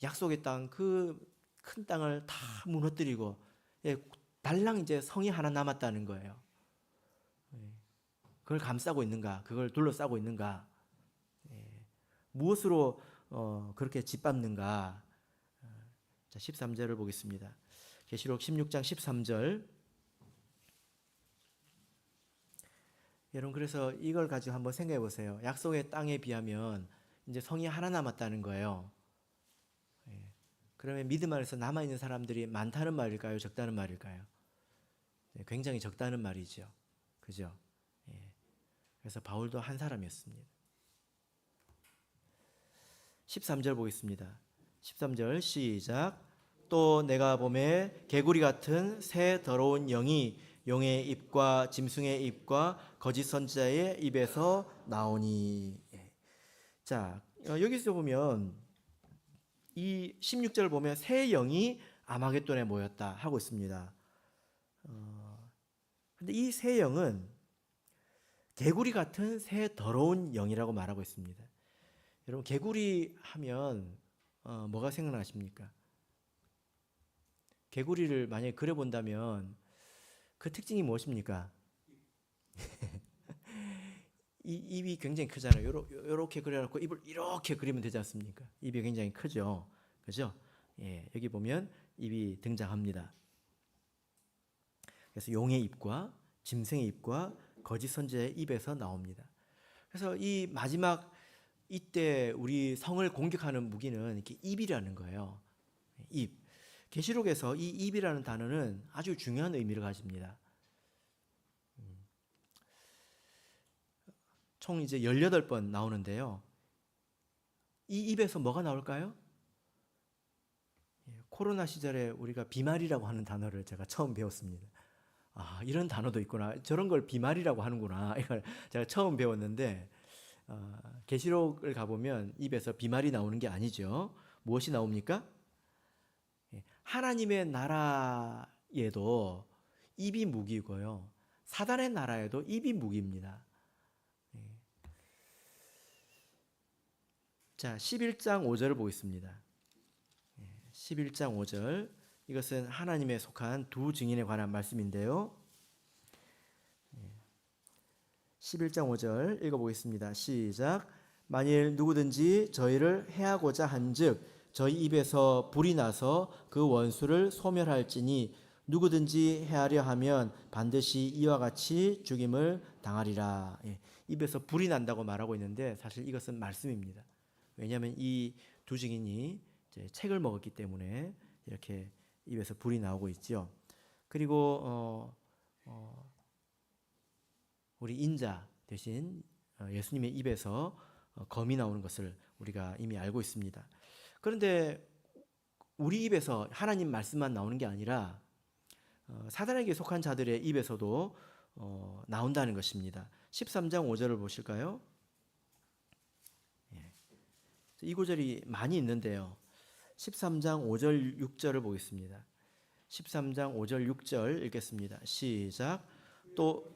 약속의 땅, 그 큰 땅을 다 무너뜨리고 달랑 이제 성이 하나 남았다는 거예요. 그걸 감싸고 있는가? 그걸 둘러싸고 있는가? 무엇으로 그렇게 짓밟는가? 자, 13절을 보겠습니다. 계시록 16장 13절. 여러분 그래서 이걸 가지고 한번 생각해 보세요. 약속의 땅에 비하면 이제 성이 하나 남았다는 거예요. 그러면 믿음 안에서 남아있는 사람들이 많다는 말일까요? 적다는 말일까요? 굉장히 적다는 말이죠. 그죠? 그래서 바울도 한 사람이었습니다. 13절 보겠습니다. 13절 시작. 또 내가 보매 개구리 같은 새 더러운 영이 용의 입과 짐승의 입과 거짓 선지자의 입에서 나오니. 자, 여기서 보면 이 16절 보면 새 영이 아마겟돈에 모였다 하고 있습니다. 근데 이 새 영은 개구리 같은 새 더러운 영이라고 말하고 있습니다. 여러분, 개구리 하면 뭐가 생각나십니까? 개구리를 만약에 그려본다면 그 특징이 무엇입니까? 이 입이 굉장히 크잖아요. 요렇게 그려놓고 입을 이렇게 그리면 되지 않습니까? 입이 굉장히 크죠. 그죠? 예, 여기 보면 입이 등장합니다. 그래서 용의 입과 짐승의 입과 거짓 선지자의 입에서 나옵니다. 그래서 이 마지막 이때 우리 성을 공격하는 무기는 이렇게 입이라는 거예요. 입. 계시록에서 이 입이라는 단어는 아주 중요한 의미를 가집니다. 총 이제 18번 나오는데요. 이 입에서 뭐가 나올까요? 코로나 시절에 우리가 비말이라고 하는 단어를 제가 처음 배웠습니다. 아, 이런 단어도 있구나. 저런 걸 비말이라고 하는구나. 이걸 제가 처음 배웠는데 계시록을 가보면 입에서 비말이 나오는 게 아니죠. 무엇이 나옵니까? 하나님의 나라에도 입이 무기고요. 사단의 나라에도 입이 무기입니다. 자, 11장 5절을 보겠습니다. 11장 5절. 이것은 하나님에 속한 두 증인에 관한 말씀인데요. 11장 5절 읽어보겠습니다. 시작. 만일 누구든지 저희를 해하고자 한즉 저희 입에서 불이 나서 그 원수를 소멸할지니 누구든지 해하려 하면 반드시 이와 같이 죽임을 당하리라. 입에서 불이 난다고 말하고 있는데 사실 이것은 말씀입니다. 왜냐하면 이 두 증인이 이제 책을 먹었기 때문에 이렇게 입에서 불이 나오고 있죠. 그리고 우리 인자 대신 예수님의 입에서 검이 나오는 것을 우리가 이미 알고 있습니다. 그런데 우리 입에서 하나님 말씀만 나오는 게 아니라 사단에게 속한 자들의 입에서도 나온다는 것입니다. 13장 5절을 보실까요? 이 구절이 많이 있는데요. 13장 5절 6절을 보겠습니다. 13장 5절 6절 읽겠습니다. 시작. 또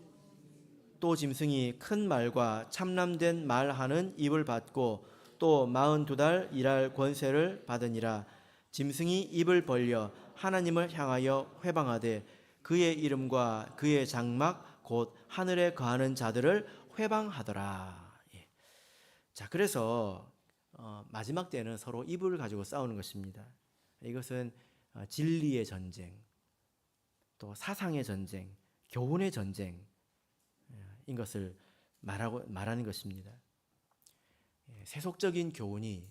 짐승이 큰 말과 참남된 말하는 입을 받고 또 42달 일할 권세를 받으니라. 짐승이 입을 벌려 하나님을 향하여 회방하되 그의 이름과 그의 장막 곧 하늘에 거하는 자들을 회방하더라. 자, 그래서 마지막 때는 서로 입을 가지고 싸우는 것입니다. 이것은 진리의 전쟁, 또 사상의 전쟁, 교훈의 전쟁인 것을 말하는 것입니다. 세속적인 교훈이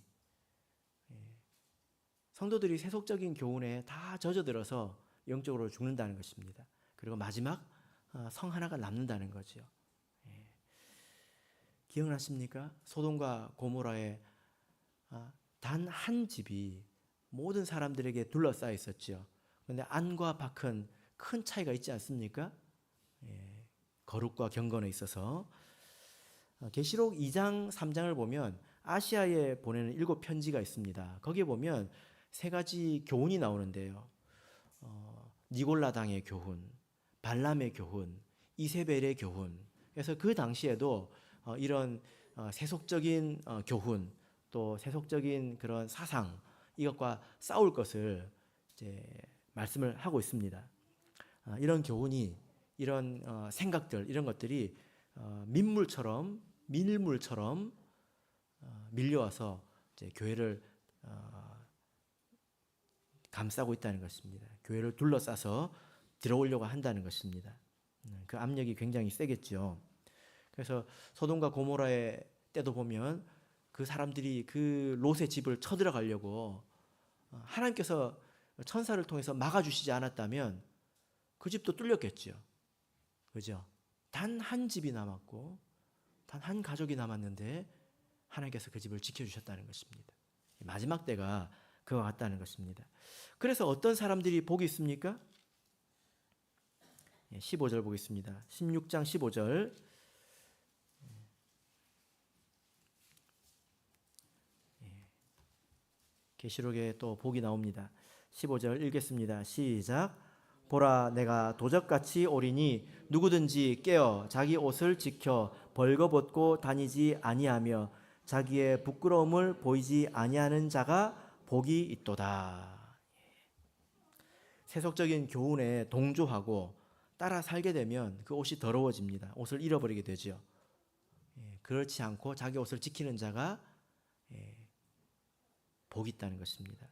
성도들이 세속적인 교훈에 다 젖어들어서 영적으로 죽는다는 것입니다. 그리고 마지막 성 하나가 남는다는 거죠. 기억나십니까? 소돔과 고모라의 단 한 집이 모든 사람들에게 둘러싸여 있었죠. 그런데 안과 밖은 큰 차이가 있지 않습니까? 거룩과 경건에 있어서 계시록 2장 3장을 보면 아시아에 보내는 7편지가 있습니다. 거기에 보면 세 가지 교훈이 나오는데요. 니골라당의 교훈, 발람의 교훈, 이세벨의 교훈. 그래서 그 당시에도 이런 세속적인 교훈, 또 세속적인 그런 사상, 이것과 싸울 것을 이제 말씀을 하고 있습니다. 이런 교훈이, 이런 생각들, 이런 것들이 밀물처럼 밀려와서 이제 교회를 감싸고 있다는 것입니다. 교회를 둘러싸서 들어오려고 한다는 것입니다. 그 압력이 굉장히 세겠죠. 그래서 소돔과 고모라의 때도 보면 그 사람들이 그 롯의 집을 쳐들어가려고 하나님께서 천사를 통해서 막아주시지 않았다면 그 집도 뚫렸겠죠. 그죠? 단 한 집이 남았고 단 한 가족이 남았는데 하나님께서 그 집을 지켜주셨다는 것입니다. 마지막 때가 그와 같다는 것입니다. 그래서 어떤 사람들이 복이 있습니까? 15절 보겠습니다. 16장 15절. 계시록에 또 복이 나옵니다. 15절 읽겠습니다. 시작. 보라, 내가 도적같이 오리니 누구든지 깨어 자기 옷을 지켜 벌거벗고 다니지 아니하며 자기의 부끄러움을 보이지 아니하는 자가 복이 있도다. 세속적인 교훈에 동조하고 따라 살게 되면 그 옷이 더러워집니다. 옷을 잃어버리게 되죠. 그렇지 않고 자기 옷을 지키는 자가 복이 있다는 것입니다.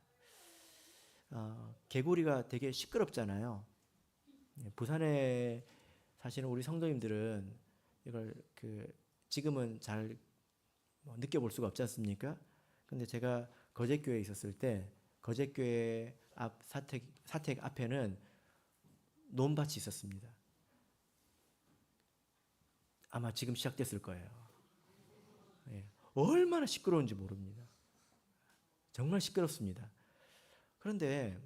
개구리가 되게 시끄럽잖아요. 부산에 사시는 우리 성도님들은 이걸 지금은 잘 느껴볼 수가 없지 않습니까? 근데 제가 거제교회에 있었을 때 거제교회 앞 사택 앞에는 논밭이 있었습니다. 아마 지금 시작됐을 거예요. 얼마나 시끄러운지 모릅니다. 정말 시끄럽습니다. 그런데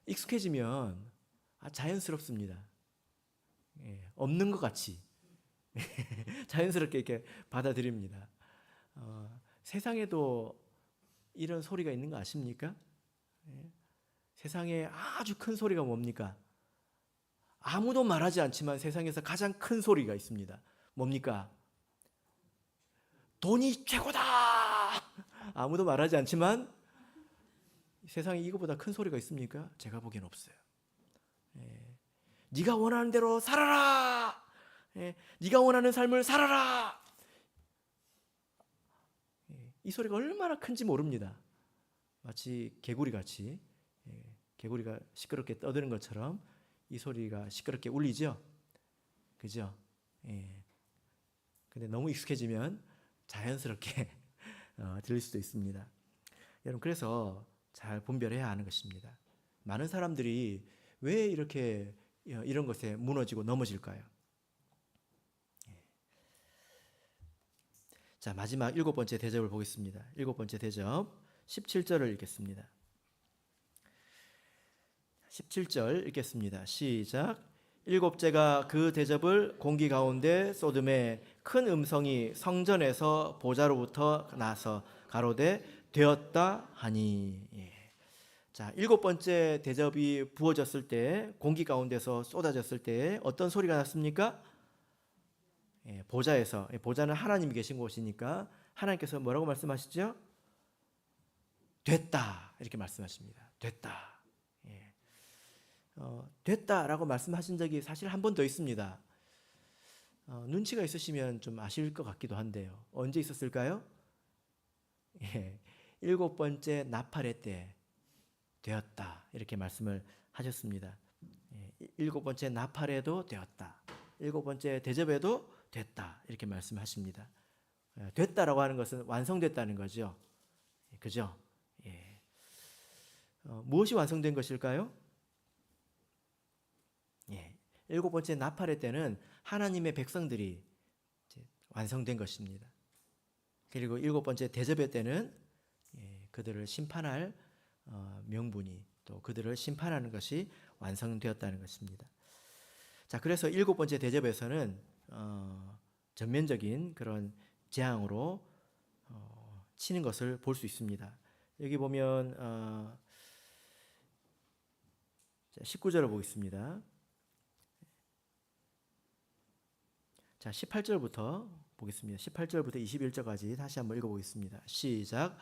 익숙해지면 자연스럽습니다. 없는 것 같이 자연스럽게 이렇게 받아들입니다. 세상에도 이런 소리가 있는 거 아십니까? 세상에 아주 큰 소리가 뭡니까? 아무도 말하지 않지만 세상에서 가장 큰 소리가 있습니다. 뭡니까? 돈이 최고다! 아무도 말하지 않지만 세상에 이거보다 큰 소리가 있습니까? 제가 보기엔 없어요. 네가 원하는 대로 살아라! 네가 원하는 삶을 살아라! 이 소리가 얼마나 큰지 모릅니다. 마치 개구리같이 개구리가 시끄럽게 떠드는 것처럼 이 소리가 시끄럽게 울리죠? 그죠? 근데 너무 익숙해지면 자연스럽게 들릴 수도 있습니다. 여러분, 그래서 잘 분별해야 하는 것입니다. 많은 사람들이 왜 이렇게 이런 것에 무너지고 넘어질까요? 자, 마지막 7번째 대접을 보겠습니다. 7번째 대접 17절을 읽겠습니다. 17절 읽겠습니다. 시작. 일곱째가 그 대접을 공기 가운데 쏟음에 큰 음성이 성전에서 보좌로부터 나서 가로되 되었다 하니. 자, 7번째 대접이 부어졌을 때, 공기 가운데서 쏟아졌을 때 어떤 소리가 났습니까? 보좌에서, 보좌는 하나님이 계신 곳이니까 하나님께서 뭐라고 말씀하시죠? 됐다, 이렇게 말씀하십니다. 됐다. 됐다라고 말씀하신 적이 사실 한 번 더 있습니다. 눈치가 있으시면 좀 아실 것 같기도 한데요. 언제 있었을까요? 7번째 나팔의 때 되었다, 이렇게 말씀을 하셨습니다. 7번째 나팔에도 되었다, 7번째 대접에도 됐다, 이렇게 말씀하십니다. 됐다라고 하는 것은 완성됐다는 거죠. 그죠? 무엇이 완성된 것일까요? 7번째 나팔의 때는 하나님의 백성들이 완성된 것입니다. 그리고 7번째 대접의 때는 그들을 심판할 명분이, 또 그들을 심판하는 것이 완성되었다는 것입니다. 자, 그래서 7번째 대접에서는 전면적인 그런 재앙으로 치는 것을 볼 수 있습니다. 여기 보면 19절을 보겠습니다. 자, 18절부터 보겠습니다. 18절부터 21절까지 다시 한번 읽어보겠습니다. 시작.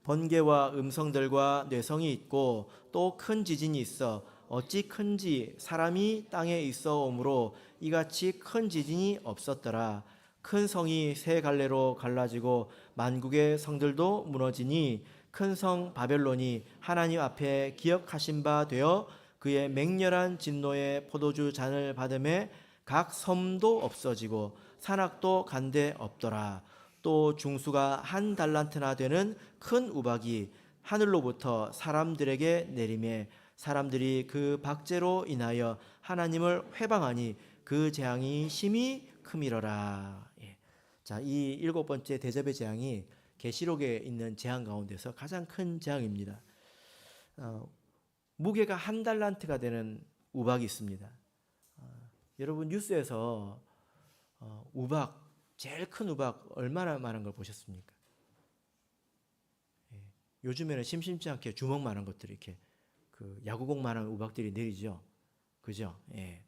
번개와 음성들과 뇌성이 있고 또 큰 지진이 있어 어찌 큰지 사람이 땅에 있어 오므로 이같이 큰 지진이 없었더라. 큰 성이 세 갈래로 갈라지고 만국의 성들도 무너지니 큰 성 바벨론이 하나님 앞에 기억하신 바 되어 그의 맹렬한 진노의 포도주 잔을 받음에 각 섬도 없어지고 산악도 간데 없더라. 또 중수가 한 달란트나 되는 큰 우박이 하늘로부터 사람들에게 내리매 사람들이 그 박제로 인하여 하나님을 회방하니 그 재앙이 심히 크미러라. 자, 이 일곱 번째 대접의 재앙이 계시록에 있는 재앙 가운데서 가장 큰 재앙입니다. 무게가 한 달란트가 되는 우박이 있습니다. 여러분 뉴스에서 우박, 제일 큰 우박 얼마나 많은 걸 보셨습니까? 예, 요즘에는 심심치 않게 주먹만한 것들이 이렇게 그 야구공만한 우박들이 내리죠. 그죠? 예.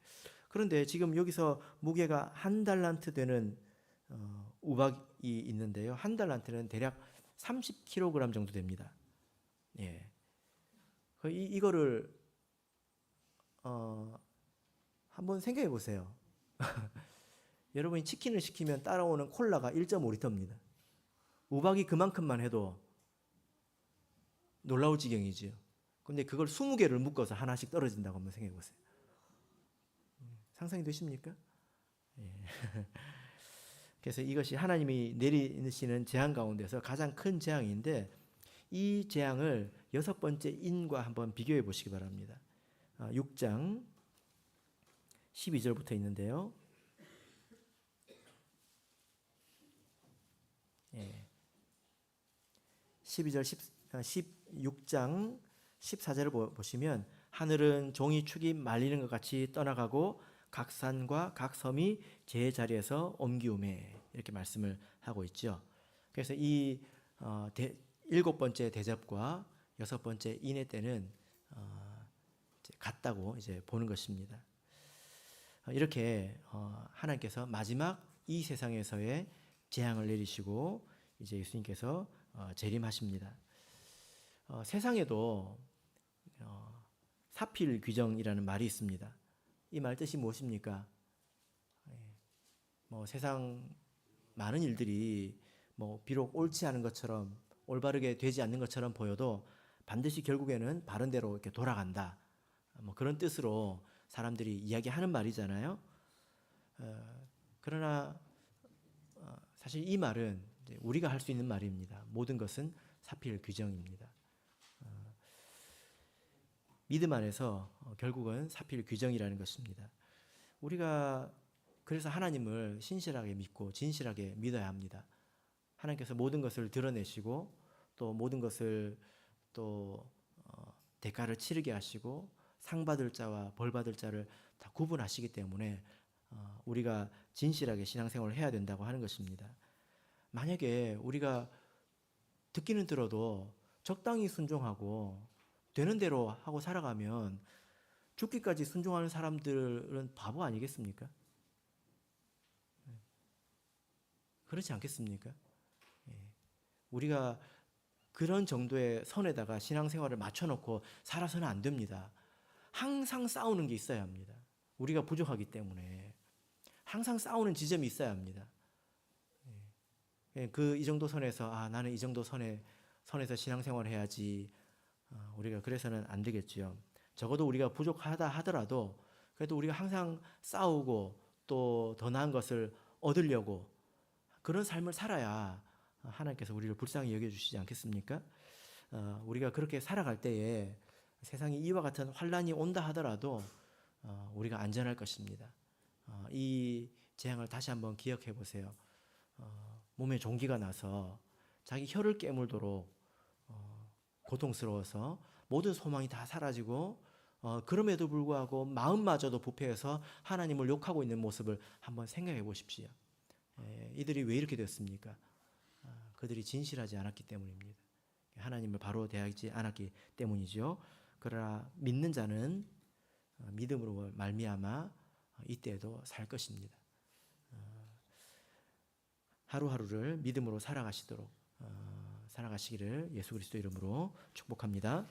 그런데 지금 여기서 무게가 한 달란트 되는 우박이 있는데요. 한 달란트는 대략 30kg 정도 됩니다. 예. 이거를 한번 생각해 보세요. 여러분이 치킨을 시키면 따라오는 콜라가 1.5리터입니다. 우박이 그만큼만 해도 놀라울 지경이지요. 근데 그걸 20개를 묶어서 하나씩 떨어진다고 한번 생각해 보세요. 상상이 되십니까? 예. 그래서 이것이 하나님이 내리시는 재앙 가운데서 가장 큰 재앙인데 이 재앙을 여섯 번째 인과 한번 비교해 보시기 바랍니다. 6장 12절부터 있는데요. 예. 16장 14절을 보시면 하늘은 종이 축이 말리는 것 같이 떠나가고 각 산과 각 섬이 제 자리에서 옮기우매 이렇게 말씀을 하고 있죠. 그래서 이 일곱 번째 대접과 여섯 번째 인의 때는 같다고 이제 보는 것입니다. 이렇게 하나님께서 마지막 이 세상에서의 재앙을 내리시고 이제 예수님께서 재림하십니다. 세상에도 사필 규정이라는 말이 있습니다. 이 말 뜻이 무엇입니까? 세상 많은 일들이 비록 옳지 않은 것처럼 올바르게 되지 않는 것처럼 보여도 반드시 결국에는 바른 대로 이렇게 돌아간다. 그런 뜻으로 사람들이 이야기하는 말이잖아요. 그러나 사실 이 말은 우리가 할 수 있는 말입니다. 모든 것은 사필 규정입니다. 믿음 안에서 결국은 사필 규정이라는 것입니다. 우리가 그래서 하나님을 신실하게 믿고 진실하게 믿어야 합니다. 하나님께서 모든 것을 드러내시고 또 모든 것을 또 대가를 치르게 하시고 상 받을 자와 벌 받을 자를 다 구분하시기 때문에 우리가 진실하게 신앙생활을 해야 된다고 하는 것입니다. 만약에 우리가 듣기는 들어도 적당히 순종하고 되는 대로 하고 살아가면 죽기까지 순종하는 사람들은 바보 아니겠습니까? 그렇지 않겠습니까? 우리가 그런 정도의 선에다가 신앙생활을 맞춰놓고 살아서는 안 됩니다. 항상 싸우는 게 있어야 합니다. 우리가 부족하기 때문에 항상 싸우는 지점이 있어야 합니다. 이 정도 선에서 나는 이 정도 선에서 신앙생활을 해야지. 우리가 그래서는 안 되겠지요. 적어도 우리가 부족하다 하더라도 그래도 우리가 항상 싸우고 또 더 나은 것을 얻으려고 그런 삶을 살아야 하나님께서 우리를 불쌍히 여겨주시지 않겠습니까? 우리가 그렇게 살아갈 때에 세상에 이와 같은 환란이 온다 하더라도 우리가 안전할 것입니다. 이 재앙을 다시 한번 기억해 보세요. 몸에 종기가 나서 자기 혀를 깨물도록 고통스러워서 모든 소망이 다 사라지고 그럼에도 불구하고 마음마저도 부패해서 하나님을 욕하고 있는 모습을 한번 생각해 보십시오. 이들이 왜 이렇게 됐습니까? 그들이 진실하지 않았기 때문입니다. 하나님을 바로 대하지 않았기 때문이죠. 그러나 믿는 자는 믿음으로 말미암아 이때에도 살 것입니다. 하루하루를 믿음으로 살아가시기를 예수 그리스도 이름으로 축복합니다.